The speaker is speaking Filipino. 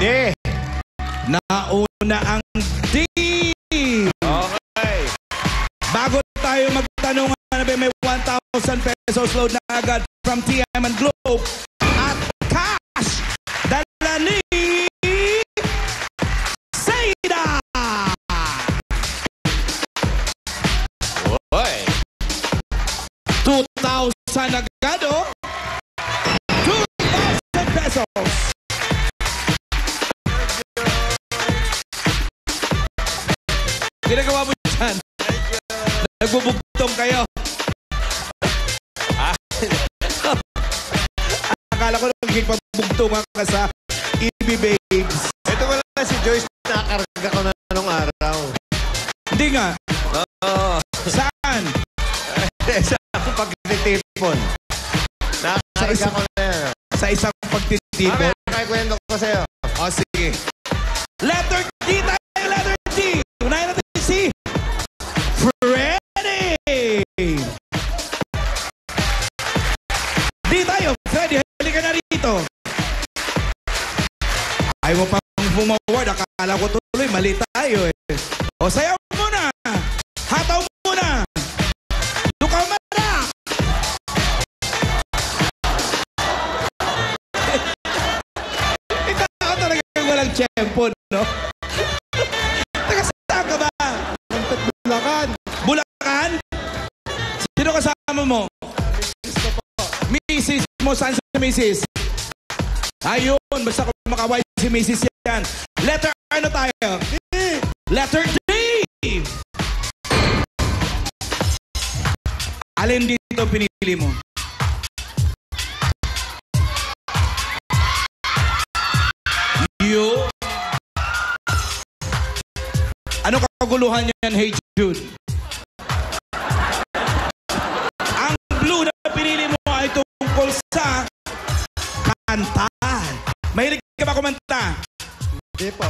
D. Nauna ang D. Okay. Bago tayo magtanong, may 1,000 pesos load na agad from TM and Globe. At cash, dala ni Seda. Oy. 2,000 agad, oh. 2,000 pesos. Ginagawa mo dyan. Nagbubugtong kayo. Akala ko nagkikipabugtungan ka sa EB Babes. Ito wala si Joyce, nakakarga ko na nung araw. Hindi nga. Oo. Saan? Sa pagtitipon. Nakakarga ko na yan. Sa isang pagtitipon? Mamaya, kwento ko sa'yo. O, sige. Letter D tayo, letter D. Unahin natin si Freddy. D tayo, Freddy. Halika na rito. Ayaw mo pang bumaward. Akala ko tuloy, mali tayo eh. O, sayaw muna. Hataw muna. Lukaw manak. Ikaw talaga yung walang tiyempo, no? Taga saan ka ba? Bulacan. Bulacan? Sino kasama mo? Mrs. mo. Saan si Mrs.? Ayun, basta kung makaway si Mrs. yan. Letter ano tayo? D. Letter D. Alin dito pinili mo? Yo. Ano kaguluhan yan, Hey Jude? Ang blue na pinili mo ay tungkol sa kanta. Mahilig ka ba kumanta? Hindi po.